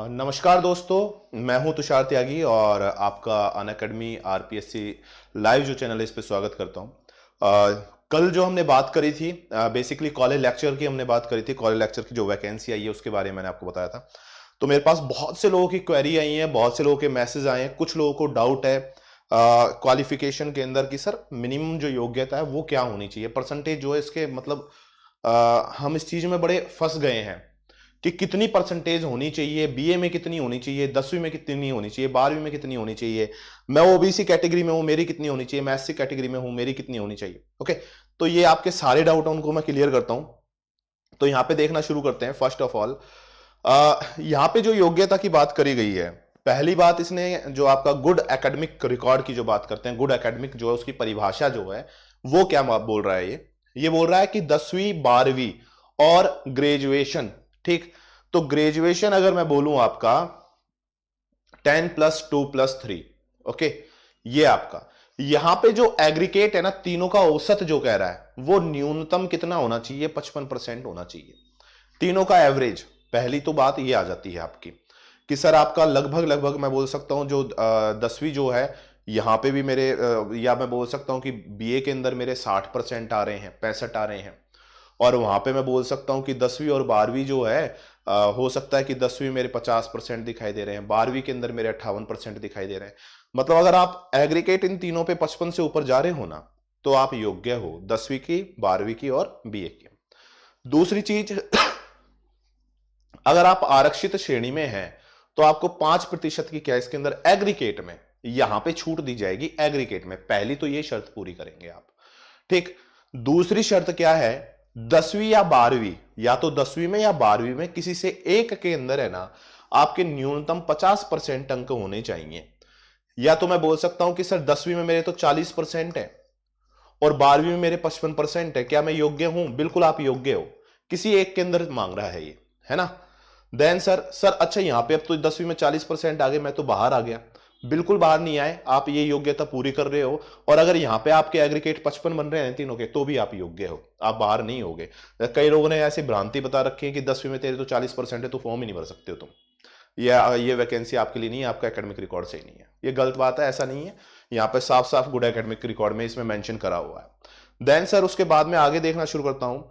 नमस्कार दोस्तों, मैं हूं तुषार त्यागी और आपका अनअकैडमी आरपीएससी लाइव जो चैनल है इस पे स्वागत करता हूं। कल जो हमने बात करी थी, बेसिकली कॉलेज लेक्चर की हमने बात करी थी। कॉलेज लेक्चर की जो वैकेंसी आई है उसके बारे में मैंने आपको बताया था। तो मेरे पास बहुत से लोगों की क्वेरी आई है, बहुत से लोगों के मैसेज आए हैं। कुछ लोगों को डाउट है क्वालिफिकेशन के अंदर कि सर मिनिमम जो योग्यता है वो क्या होनी चाहिए, परसेंटेज जो है इसके मतलब हम इस चीज में बड़े फंस गए हैं कि कितनी परसेंटेज होनी चाहिए, बीए में कितनी होनी चाहिए, 10वीं में कितनी होनी चाहिए, 12वीं में कितनी होनी चाहिए, मैं ओबीसी कैटेगरी में हूं मेरी कितनी होनी चाहिए, मैं एससी कैटेगरी में हूं मेरी कितनी होनी चाहिए। ओके, तो ये आपके सारे डाउट है उनको मैं क्लियर करता हूं। तो यहां पे देखना शुरू करते हैं। फर्स्ट ऑफ ऑल यहां पे जो योग्यता की बात करी गई है, पहली बात इसने जो आपका गुड एकेडमिक रिकॉर्ड की जो बात करते हैं, गुड एकेडमिक जो है उसकी परिभाषा जो है वो क्या बोल रहा है, ये बोल रहा है कि 10वीं 12वीं और ग्रेजुएशन। ठीक, तो ग्रेजुएशन अगर मैं बोलूं आपका 10+2+3, ओके, ये आपका यहां पे जो एग्रीगेट है ना, तीनों का औसत जो कह रहा है वो न्यूनतम कितना होना चाहिए, 55% होना चाहिए, तीनों का एवरेज। पहली तो बात ये आ जाती है आपकी कि सर आपका लगभग लगभग मैं बोल सकता हूं जो 10वीं जो है, यहां पे भी मेरे या मैं बोल सकता हूं कि बीए के अंदर मेरे 60% आ रहे हैं, 65 आ रहे हैं। और वहां पे मैं बोल सकता हूं कि 10वीं और 12वीं जो है हो सकता है कि 10वीं मेरे 50% दिखाई दे रहे हैं, 12वीं के अंदर मेरे 58% दिखाई दे रहे हैं। मतलब अगर आप एग्रीगेट इन तीनों पे 55 से ऊपर जा रहे हो ना, तो आप योग्य हो 10वीं की, 12वीं की और बीए की। दूसरी चीज, अगर आप आरक्षित श्रेणी में हैं तो आपको 5% की क्या इसके अंदर एग्रीगेट में यहां पे छूट दी जाएगी। एग्रीगेट में पहली तो ये शर्त पूरी करेंगे आप। ठीक, दूसरी शर्त क्या है, 10वीं या 12वीं, या तो 10वीं में या 12वीं में किसी से एक के अंदर है ना आपके न्यूनतम 50% अंक होने चाहिए। या तो मैं बोल सकता हूं कि सर 10वीं में मेरे तो 40% है और 12वीं में मेरे 55% है, क्या मैं योग्य हूं? बिल्कुल आप योग्य हो। किसी एक के अंदर मांग रहा है ये, है ना। देन सर अच्छा यहां पे अब तो 10वीं में 40% आ गए, मैं तो बाहर आ गया। बिल्कुल बाहर नहीं आए, आप ये योग्यता पूरी कर रहे हो। और अगर यहां पे आपके एग्रीगेट 55 बन रहे हैं तीनों के, तो भी आप योग्य हो, आप बाहर नहीं होगे। कई लोगों ने ऐसी भ्रांति बता रखी है कि 10वीं में तेरे तो 40% है तो फॉर्म ही नहीं भर सकते हो तुम, या ये वैकेंसी आपके लिए नहीं है, आपका एकेडमिक रिकॉर्ड सही नहीं है। ये गलत बात है, ऐसा नहीं है। यहाँ पे साफ साफ गुड एकेडमिक रिकॉर्ड में इसमें मेंशन करा हुआ है। देन सर उसके बाद में आगे देखना शुरू करता हूं।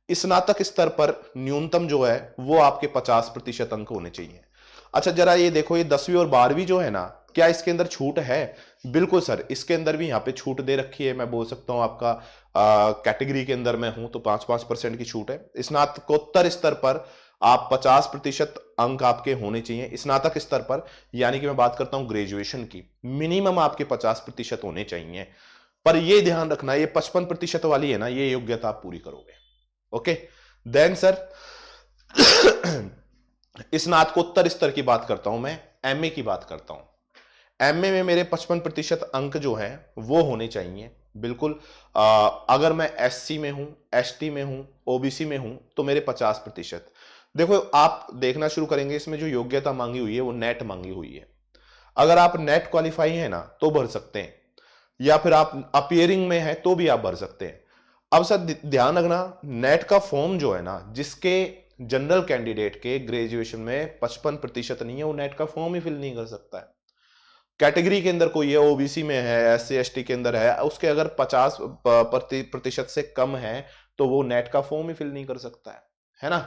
स्नातक स्तर पर न्यूनतम जो है वो आपके 50% अंक होने चाहिए। अच्छा जरा ये देखो, ये 10वीं और 12वीं जो है ना, क्या इसके अंदर छूट है? बिल्कुल सर, इसके अंदर भी यहाँ पे छूट दे रखी है। मैं बोल सकता हूँ आपका कैटेगरी के अंदर मैं हूं तो 5-5% की छूट है। स्नातकोत्तर स्तर पर आप 50% अंक आपके होने चाहिए स्नातक स्तर पर, यानी कि मैं बात करता हूं ग्रेजुएशन की, मिनिमम आपके 50% होने चाहिए। पर ये ध्यान रखना, ये 55% वाली है ना, ये योग्यता आप पूरी करोगे। ओके, देन सर स्नातकोत्तर स्तर की बात करता हूं, मैं एमए की बात करता हूं। एमए में मेरे 55% अंक जो हैं वो होने चाहिए। बिल्कुल अगर मैं एससी में हूं, एसटी में हूं, ओबीसी में हूं तो मेरे 50%। देखो आप देखना शुरू करेंगे, इसमें जो योग्यता मांगी हुई है वो नेट मांगी हुई है। अगर आप नेट क्वालिफाई है ना तो भर सकते हैं, या फिर आप अपियरिंग में है तो भी आप भर सकते हैं। अब सर ध्यान रखना, नेट का फॉर्म जो है ना, जिसके जनरल कैंडिडेट के ग्रेजुएशन में 55% नहीं है, वो नेट का फॉर्म ही फिल नहीं कर सकता है। कैटेगरी के अंदर कोई है, ओबीसी में है, एससी एसटी के अंदर है, उसके अगर 50% से कम है तो वो नेट का फॉर्म ही फिल नहीं कर सकता है ना।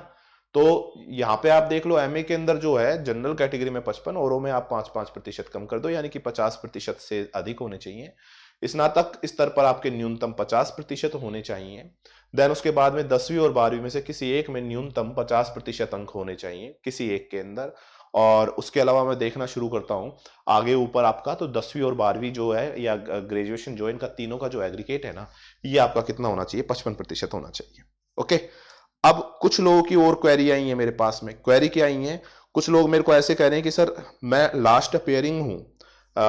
तो यहां पे आप देख लो, एमए के अंदर जो है जनरल कैटेगरी में 55 और में आप 5-5% कम कर दो, यानी कि 50% से अधिक होने चाहिए। स्नातक स्तर पर आपके न्यूनतम 50% होने चाहिए। देन उसके बाद में 10वीं और 12वीं में से किसी एक में न्यूनतम 50% अंक होने चाहिए, किसी एक के अंदर। और उसके अलावा मैं देखना शुरू करता हूं आगे ऊपर आपका, तो 10वीं और 12वीं जो है या ग्रेजुएशन जो है, इनका तीनों का जो एग्रीगेट है ना, ये आपका कितना होना चाहिए, 55% होना चाहिए। ओके, अब कुछ लोगों की और क्वेरी आई है मेरे पास में। क्वेरी क्या आई है, कुछ लोग मेरे को ऐसे कह रहे हैं कि सर मैं लास्ट अपेयरिंग हूं,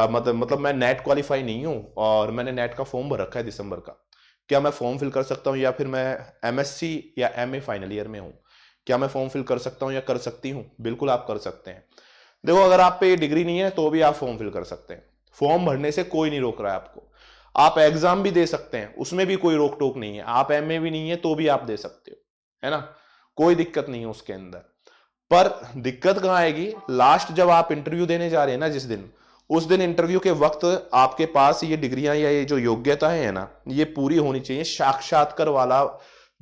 मतलब मैं नेट क्वालिफाई नहीं हूं और मैंने नेट का फॉर्म भर रखा है दिसंबर का, क्या मैं फॉर्म फिल कर सकता हूं? या फिर मैं एमएससी या एमए फाइनल ईयर में हूं, क्या मैं फॉर्म फिल कर सकता हूं या कर सकती हूं? बिल्कुल आप कर सकते हैं। देखो अगर आप पे डिग्री नहीं है तो भी आप फॉर्म फिल कर सकते हैं, फॉर्म भरने से कोई नहीं रोक रहा है आपको। आप एग्जाम भी दे सकते हैं, उसमें भी कोई रोक टोक नहीं है। आप एमए भी नहीं है तो भी आप दे सकते हो, है ना, कोई दिक्कत नहीं है उसके अंदर। पर दिक्कत कहां आएगी, लास्ट जब आप इंटरव्यू देने जा रहे हैं ना जिस दिन, उस दिन इंटरव्यू के वक्त आपके पास ये डिग्रियां या ये जो योग्यताएं है ना, ये पूरी होनी चाहिए। साक्षात्कार वाला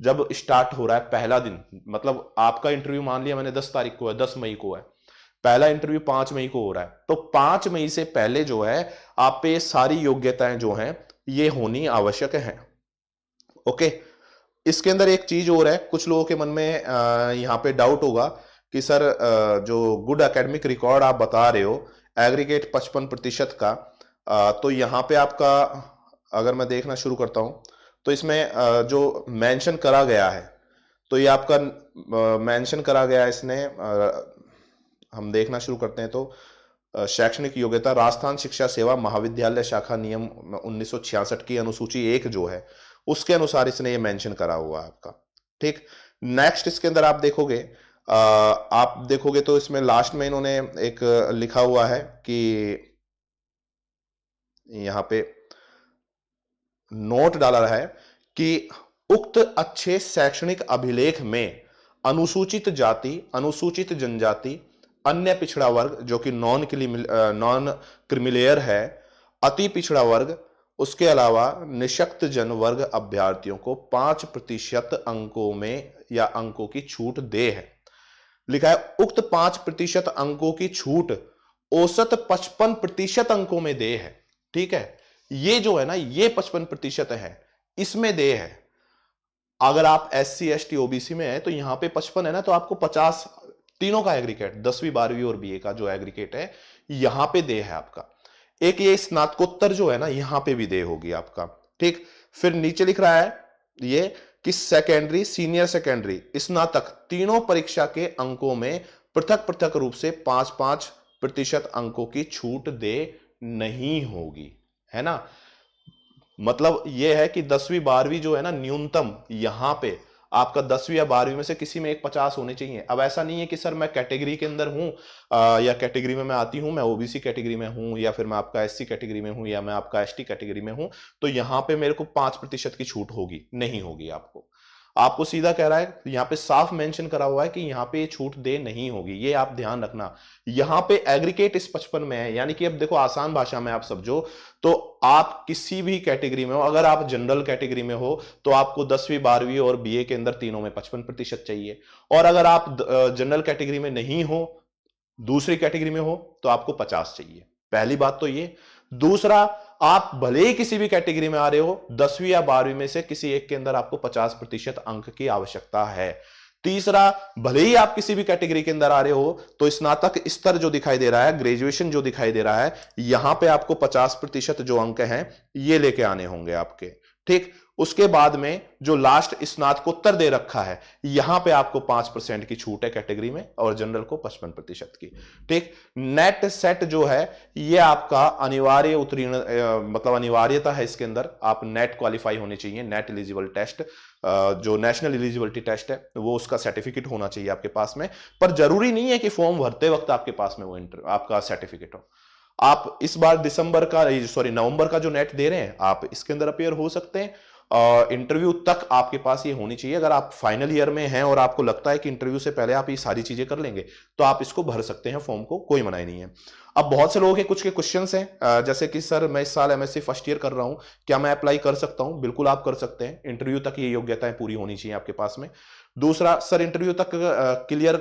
जब स्टार्ट हो रहा है पहला दिन, मतलब आपका इंटरव्यू मान लिया मैंने 10 तारीख को है, 10 मई को है, पहला इंटरव्यू 5 मई को हो रहा है, तो 5 मई से पहले जो है आप पे सारी योग्यताएं जो हैं ये होनी आवश्यक है। ओके। इसके अंदर एक चीज और है, कुछ लोगों के मन में यहाँ पे डाउट होगा कि सर जो गुड एकेडमिक रिकॉर्ड आप बता रहे हो एग्रीगेट 55% का, तो यहाँ पे आपका अगर मैं देखना शुरू करता हूँ तो इसमें जो मेंशन करा गया है, तो ये आपका मेंशन करा गया है इसने, हम देखना शुरू करते हैं तो शैक्षणिक योग्यता राजस्थान शिक्षा सेवा महाविद्यालय शाखा नियम 1966 की अनुसूची 1 जो है उसके अनुसार इसने ये मेंशन करा हुआ है आपका। ठीक, नेक्स्ट इसके अंदर आप देखोगे तो इसमें लास्ट में इन्होंने एक लिखा हुआ है कि यहां पे नोट डाला है कि उक्त अच्छे शैक्षणिक अभिलेख में अनुसूचित जाति, अनुसूचित जनजाति, अन्य पिछड़ा वर्ग जो कि नॉन क्रिमिलेयर है, अति पिछड़ा वर्ग, उसके अलावा निशक्त जन वर्ग अभ्यर्थियों को 5% अंकों में या अंकों की छूट दे है। लिखा है उक्त 5% अंकों की छूट औसत 55% अंकों में दे है। ठीक है, ये जो है ना ये 55% है, इसमें दे है। अगर आप SC ST OBC में है तो यहां पे 55 है ना, तो आपको 50 तीनों का एग्रीगेट 10वीं 12वीं और BA का जो एग्रीगेट है यहां पे दे है आपका। एक ये स्नातकोत्तर जो है ना यहां पे भी दे होगी आपका। ठीक, फिर नीचे लिख रहा है ये कि सेकेंडरी, सीनियर सेकेंडरी, स्नातक तीनों परीक्षा के अंकों में पृथक पृथक रूप से 5-5% अंकों की छूट दे नहीं होगी, है ना। मतलब यह है कि 10वीं 12वीं जो है ना न्यूनतम यहां पे आपका 10वीं या 12वीं में से किसी में एक 50 होने चाहिए। अब ऐसा नहीं है कि सर मैं कैटेगरी के अंदर हूं या कैटेगरी में मैं आती हूं, मैं OBC कैटेगरी में हूं या फिर मैं आपका SC कैटेगरी में हूं या मैं आपका ST कैटेगरी में हूं, तो यहां पे मेरे को 5% की छूट होगी, नहीं होगी। आपको सीधा कह रहा है, यहां पे साफ मेंशन करा हुआ है कि यहां पे छूट दे नहीं होगी, ये आप ध्यान रखना। यहां पे एग्रीगेट इस 55 में है, यानी कि अब देखो आसान भाषा में आप समझो तो आप किसी भी कैटेगरी में हो, अगर आप जनरल कैटेगरी में हो तो आपको 10वीं 12वीं और BA के अंदर तीनों में 55% चाहिए, और अगर आप जनरल कैटेगरी में नहीं हो, दूसरी कैटेगरी में हो, तो आपको 50 चाहिए। पहली बात तो ये। दूसरा, आप भले ही किसी भी कैटेगरी में आ रहे हो, 10वीं या 12वीं में से किसी एक के अंदर आपको 50% अंक की आवश्यकता है। तीसरा, भले ही आप किसी भी कैटेगरी के अंदर आ रहे हो तो स्नातक स्तर जो दिखाई दे रहा है, ग्रेजुएशन जो दिखाई दे रहा है, यहां पे आपको 50% जो अंक हैं ये लेके आने होंगे आपके। ठीक, उसके बाद में जो लास्ट स्नातकोत्तर दे रखा है यहां पे आपको 5% की छूट है कैटेगरी में, और जनरल को 55% की। ठीक, नेट सेट जो है ये आपका अनिवार्य उत्तीर्ण, मतलब अनिवार्यता है इसके अंदर, आप नेट क्वालिफाई होने चाहिए। नेट एलिजिबल टेस्ट जो नेशनल एलिजिबिलिटी टेस्ट है वो उसका सर्टिफिकेट होना चाहिए आपके पास में, पर जरूरी नहीं है कि फॉर्म भरते वक्त आपके पास में वो आपका सर्टिफिकेट हो। आप इस बार नवंबर का जो नेट दे रहे हैं आप इसके अंदर अपियर हो सकते हैं, इंटरव्यू तक आपके पास ये होनी चाहिए। अगर आप फाइनल ईयर में हैं और आपको लगता है कि इंटरव्यू से पहले आप ये सारी चीजें कर लेंगे तो आप इसको भर सकते हैं फॉर्म को, कोई मनाही नहीं है। अब बहुत से लोगों के कुछ के क्वेश्चंस हैं, जैसे कि सर मैं इस साल MSc फर्स्ट ईयर कर रहा हूं, क्या मैं अप्लाई कर सकता हूं? बिल्कुल आप कर सकते हैं, इंटरव्यू तक ये योग्यताएं पूरी होनी चाहिए आपके पास में। दूसरा, सर इंटरव्यू तक क्लियर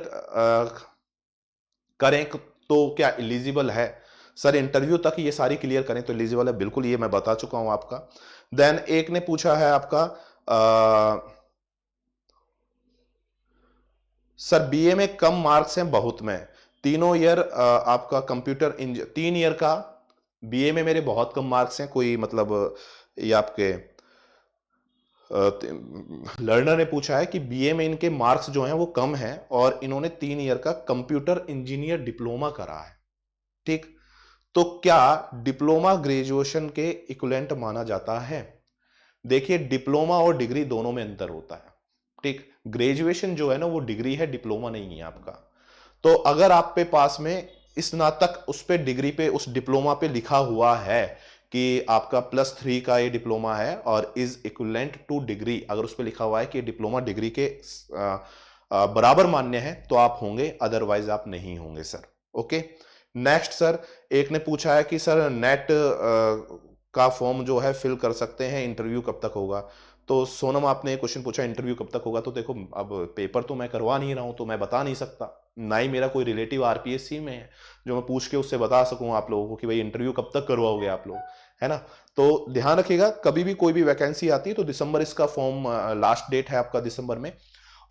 करें तो क्या एलिजिबल है? सर इंटरव्यू तक ये सारी क्लियर करें तो एलिजिबल है, बिल्कुल, ये मैं बता चुका हूं आपका। देन एक ने पूछा है आपका सर BA में कम मार्क्स हैं बहुत में, तीनों ईयर आपका कंप्यूटर 3 ईयर का BA में मेरे बहुत कम मार्क्स हैं, कोई मतलब ये आपके लर्नर ने पूछा है कि BA में इनके मार्क्स जो हैं वो कम हैं और इन्होंने 3 ईयर का कंप्यूटर इंजीनियर डिप्लोमा करा है। ठीक, तो क्या डिप्लोमा ग्रेजुएशन के इक्विवेलेंट माना जाता है? देखिए, डिप्लोमा और डिग्री दोनों में अंतर होता है। ठीक, ग्रेजुएशन जो है ना वो डिग्री है, डिप्लोमा नहीं है आपका। तो अगर आप पे पास में स्नातक उस पे डिग्री पे उस डिप्लोमा पे लिखा हुआ है कि आपका +3 का ये डिप्लोमा है और इज इक्विवेलेंट टू डिग्री, अगर उस पे लिखा हुआ है कि डिप्लोमा डिग्री के बराबर मान्य है तो आप होंगे, अदरवाइज आप नहीं होंगे सर। ओके, नेक्स्ट सर, एक ने पूछा है कि सर नेट का फॉर्म जो है फिल कर सकते हैं, इंटरव्यू कब तक होगा। तो सोनम आपने क्वेश्चन पूछा इंटरव्यू कब तक होगा, तो देखो अब पेपर तो मैं करवा नहीं रहा हूं तो मैं बता नहीं सकता, ना ही मेरा कोई रिलेटिव आरपीएससी में है जो मैं पूछ के उससे बता सकूं आप लोगों को कि भाई इंटरव्यू कब तक करवाओगे आप लोग, है ना। तो ध्यान रखिएगा, कभी भी कोई भी वैकेंसी आती है तो दिसंबर इसका फॉर्म लास्ट डेट है आपका दिसंबर में,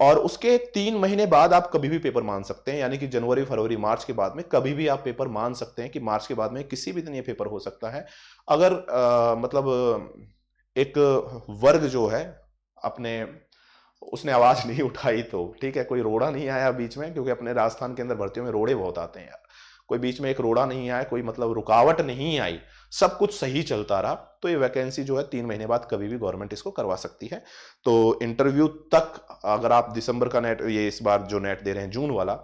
और उसके 3 महीने बाद आप कभी भी पेपर मान सकते हैं, यानी कि जनवरी फरवरी मार्च के बाद में कभी भी आप पेपर मान सकते हैं कि मार्च के बाद में किसी भी दिन ये पेपर हो सकता है। अगर मतलब एक वर्ग जो है अपने उसने आवाज नहीं उठाई तो ठीक है, कोई रोड़ा नहीं आया बीच में, क्योंकि अपने राजस्थान के अंदर भर्तियों में रोड़े बहुत आते हैं यार, कोई बीच में एक रोड़ा नहीं आया, कोई मतलब रुकावट नहीं आई, सब कुछ सही चलता रहा, तो ये वैकेंसी जो है 3 महीने बाद कभी भी गवर्नमेंट इसको करवा सकती है। तो इंटरव्यू तक अगर आप दिसंबर का नेट, ये इस बार जो नेट दे रहे हैं जून वाला,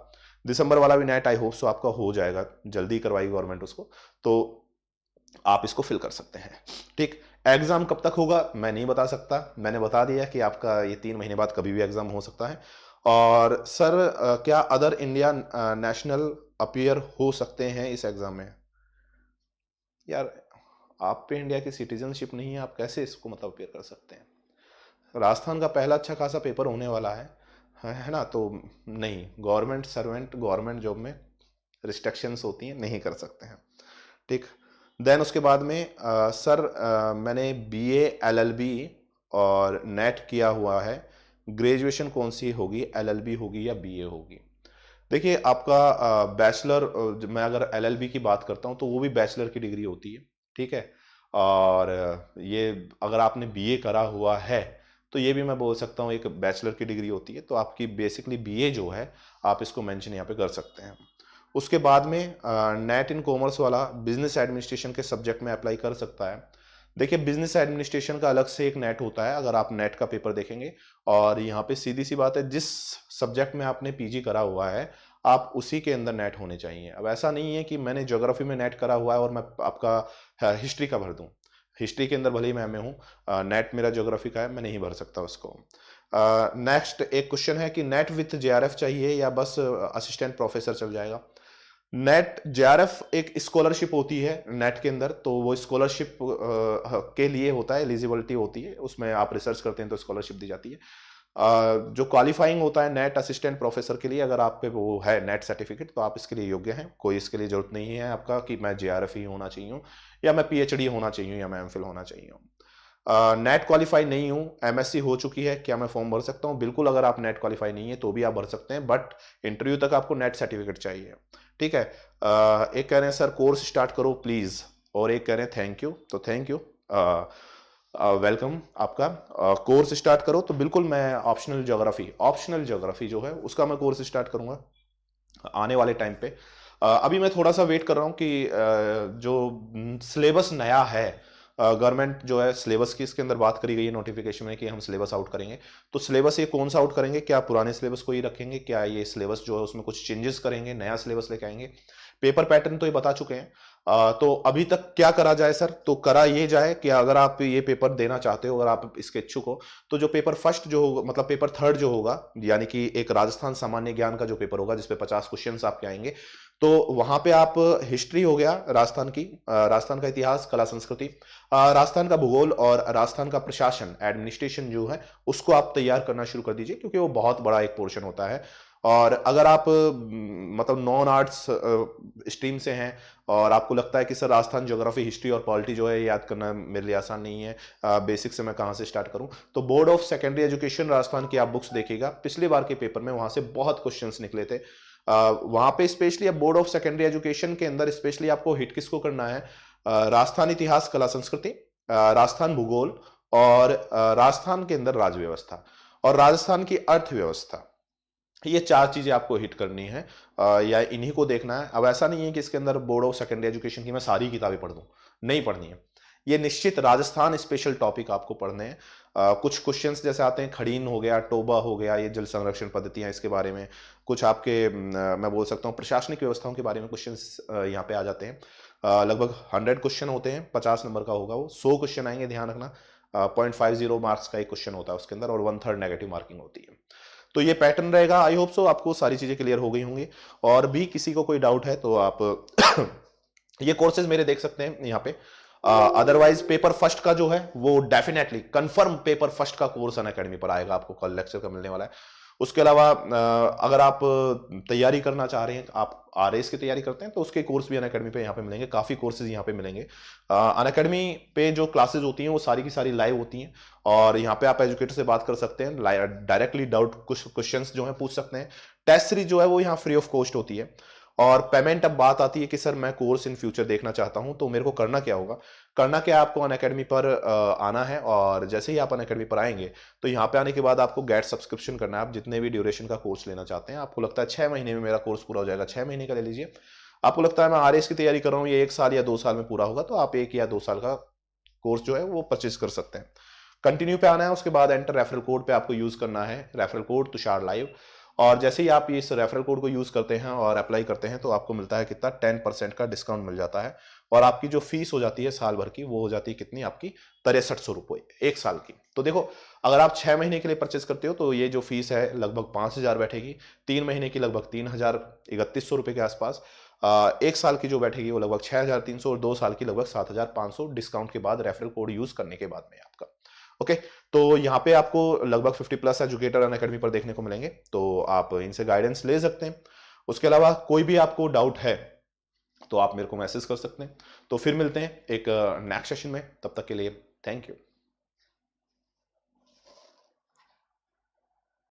दिसंबर वाला भी नेट आई होप सो आपका हो जाएगा, जल्दी करवाई गवर्नमेंट उसको, तो आप इसको फिल कर सकते हैं। ठीक, एग्जाम कब तक होगा मैं नहीं बता सकता, मैंने बता दिया कि आपका ये 3 महीने बाद कभी भी एग्जाम हो सकता है। और सर क्या अदर इंडिया नेशनल अपीयर हो सकते हैं इस एग्जाम में। यार आप पे इंडिया की सिटीजनशिप नहीं है, आप कैसे इसको मतलब अपीयर कर सकते हैं। राजस्थान का पहला अच्छा खासा पेपर होने वाला है ना, तो नहीं, गवर्नमेंट सर्वेंट गवर्नमेंट जॉब में रिस्ट्रिक्शंस होती हैं, नहीं कर सकते हैं। ठीक, देन उसके बाद में सर मैंने बीए एलएलबी और नेट किया हुआ है, ग्रेजुएशन कौन सी होगी, एलएलबी होगी या बीए होगी। देखिए आपका बैचलर, मैं अगर एलएलबी की बात करता हूं तो वो भी बैचलर की डिग्री होती है, ठीक है। और ये अगर आपने बीए करा हुआ है तो ये भी मैं बोल सकता हूँ एक बैचलर की डिग्री होती है, तो आपकी बेसिकली बीए जो है आप इसको मेंशन यहाँ पे कर सकते हैं। उसके बाद में नेट इन कॉमर्स वाला बिजनेस एडमिनिस्ट्रेशन के सब्जेक्ट में अप्लाई कर सकता है। देखिए बिजनेस एडमिनिस्ट्रेशन का अलग से एक नेट होता है, अगर आप नेट का पेपर देखेंगे, और यहाँ पे सीधी सी बात है, जिस सब्जेक्ट में आपने पीजी करा हुआ है आप उसी के अंदर नेट होने चाहिए। अब ऐसा नहीं है कि मैंने ज्योग्राफी में नेट करा हुआ है और मैं आपका हिस्ट्री का भर दूं, हिस्ट्री के अंदर भले ही मैं हूँ, नेट मेरा ज्योग्राफी का है, मैं नहीं भर सकता उसको। नेक्स्ट एक क्वेश्चन है कि नेट विथ जेआरएफ चाहिए या बस असिस्टेंट प्रोफेसर चल जाएगा। नेट जेआरएफ एक स्कॉलरशिप होती है नेट के अंदर, तो वो स्कॉलरशिप के लिए होता है, एलिजिबिलिटी होती है, उसमें आप रिसर्च करते हैं तो स्कॉलरशिप दी जाती है। जो क्वालिफाइंग होता है नेट असिस्टेंट प्रोफेसर के लिए, अगर आप पे वो है नेट सर्टिफिकेट तो आप इसके लिए योग्य हैं, कोई इसके लिए जरूरत नहीं है आपका कि मैं जेआरएफ ही होना चाहिए या मैं पीएचडी होना चाहिए या मैं एमफिल होना चाहिए। नेट क्वालिफाई नहीं हूं, एमएससी हो चुकी है, क्या मैं फॉर्म भर सकता हूं। बिल्कुल, अगर आप नेट क्वालिफाई नहीं है तो भी आप भर सकते हैं, बट इंटरव्यू तक आपको नेट सर्टिफिकेट चाहिए, ठीक है। एक कह रहे हैं सर कोर्स स्टार्ट करो प्लीज, और एक कह रहे हैं थैंक यू, तो थैंक यू, वेलकम आपका। कोर्स स्टार्ट करो तो बिल्कुल मैं ऑप्शनल ज्योग्राफी जो है उसका मैं कोर्स स्टार्ट करूंगा आने वाले टाइम पे। अभी मैं थोड़ा सा वेट कर रहा हूँ कि जो सिलेबस नया है, गवर्नमेंट जो है सिलेबस की इसके अंदर बात करी गई है नोटिफिकेशन में कि हम सिलेबस आउट करेंगे, तो सिलेबस ये कौन सा आउट करेंगे, क्या पुराने सिलेबस को ही रखेंगे, क्या ये सिलेबस जो है उसमें कुछ चेंजेस करेंगे, नया सिलेबस लेके आएंगे। पेपर पैटर्न तो ये बता चुके हैं। तो अभी तक क्या करा जाए सर, तो करा ये जाए कि अगर आप ये पेपर देना चाहते हो, अगर आप इसके इच्छुक हो, तो जो पेपर फर्स्ट जो होगा, मतलब पेपर थर्ड जो होगा, यानी कि एक राजस्थान सामान्य ज्ञान का जो पेपर होगा जिसपे 50 क्वेश्चंस आपके आएंगे, तो वहां पे आप हिस्ट्री हो गया राजस्थान की, राजस्थान का इतिहास कला संस्कृति, राजस्थान का भूगोल और राजस्थान का प्रशासन एडमिनिस्ट्रेशन जो है उसको आप तैयार करना शुरू कर दीजिए, क्योंकि वो बहुत बड़ा एक पोर्शन होता है। और अगर आप मतलब नॉन आर्ट्स स्ट्रीम से हैं और आपको लगता है कि सर राजस्थान ज्योग्राफी हिस्ट्री और पॉलिटी जो है याद करना मेरे लिए आसान नहीं है, बेसिक से मैं कहाँ से स्टार्ट करूं, तो board of secondary education Rajasthan की आप बुक्स देखिएगा, पिछली बार के पेपर में वहां से बहुत क्वेश्चंस निकले थे। वहां पे स्पेशली अब बोर्ड ऑफ सेकेंडरी एजुकेशन के अंदर स्पेशली आपको हिट किसको करना है, राजस्थान इतिहास कला संस्कृति, राजस्थान भूगोल, और राजस्थान के अंदर राज्य व्यवस्था और राजस्थान की अर्थव्यवस्था, ये 4 चीजें आपको हिट करनी है, या इन्हीं को देखना है। अब ऐसा नहीं है कि इसके अंदर बोर्ड ऑफ सेकेंडरी एजुकेशन की मैं सारी किताबें पढ़ दूं, नहीं पढ़नी है, ये निश्चित राजस्थान स्पेशल टॉपिक आपको पढ़ने हैं। कुछ क्वेश्चंस जैसे आते हैं, खड़ीन हो गया, टोबा हो गया, ये जल संरक्षण पद्धतियां, इसके बारे में कुछ आपके मैं बोल सकता हूँ प्रशासनिक व्यवस्थाओं के बारे में क्वेश्चंस यहाँ पे आ जाते हैं। लगभग 100 क्वेश्चन होते हैं, 50 नंबर का होगा वो, 100 क्वेश्चन आएंगे, ध्यान रखना। 0.50 मार्क्स का एक क्वेश्चन होता है उसके अंदर और 1/3 नेगेटिव मार्किंग होती है। तो ये पैटर्न रहेगा। आई होप सो आपको सारी चीजें क्लियर हो गई होंगी। और भी किसी को कोई डाउट है तो आप ये कोर्सेज मेरे देख सकते हैं यहाँ पे। अदरवाइज पेपर फर्स्ट का जो है वो डेफिनेटली कंफर्म पेपर फर्स्ट का कोर्स अनअकैडमी पर आएगा, आपको कल लेक्चर का मिलने वाला है। उसके अलावा अगर आप तैयारी करना चाह रहे हैं, आप आरएस की तैयारी करते हैं, तो उसके कोर्स भी अनअकैडमी पे यहाँ पे मिलेंगे, काफी कोर्सेज यहाँ पे मिलेंगे। अनअकैडमी पे जो क्लासेज होती हैं वो सारी की सारी लाइव होती हैं, और यहाँ पे आप एजुकेटर से बात कर सकते हैं, डायरेक्टली डाउट कुछ क्वेश्चंस जो है पूछ सकते हैं। टेस्ट सीरीज जो है वो यहाँ फ्री ऑफ कॉस्ट होती है। और पेमेंट, अब बात आती है कि सर मैं कोर्स इन फ्यूचर देखना चाहता हूं, तो मेरे को करना क्या होगा? करना क्या, आपको अनअकैडमी पर आना है, और जैसे ही आप अनअकैडमी पर आएंगे तो यहाँ पे आने के बाद आपको गेट सब्सक्रिप्शन करना है। आप जितने भी ड्यूरेशन का कोर्स लेना चाहते हैं, आपको लगता है 6 महीने में मेरा कोर्स पूरा हो जाएगा, 6 महीने का ले लीजिए। आपको लगता है मैं आरएस की तैयारी कर रहा हूँ, ये 1 साल या 2 साल में पूरा होगा, तो आप 1 या 2 साल का कोर्स जो है वो परचेज कर सकते हैं। कंटिन्यू पे आना है, उसके बाद एंटर रेफरल कोड पे आपको यूज करना है, रेफरल कोड तुषार लाइव। और जैसे ही आप इस रेफरल कोड को यूज करते हैं और अप्लाई करते हैं तो आपको मिलता है कितना, 10% का डिस्काउंट मिल जाता है। और आपकी जो फीस हो जाती है साल भर की, वो हो जाती है कितनी, आपकी 6300 रुपये 1 साल की। तो देखो, अगर आप 6 महीने के लिए परचेज करते हो तो ये जो फीस है लगभग 5000 बैठेगी, 3 महीने की लगभग 3000 रुपये के आसपास, 1 साल की जो बैठेगी वो लगभग 6300, और 2 साल की लगभग 7500 डिस्काउंट के बाद, रेफरल कोड यूज करने के बाद में आपका। ओके, तो यहाँ पे आपको लगभग 50+ एजुकेटर अनअकैडमी पर देखने को मिलेंगे, तो आप इनसे गाइडेंस ले सकते हैं। उसके अलावा कोई भी आपको डाउट है तो आप मेरे को मैसेज कर सकते हैं। तो फिर मिलते हैं एक नेक्स्ट सेशन में, तब तक के लिए थैंक यू।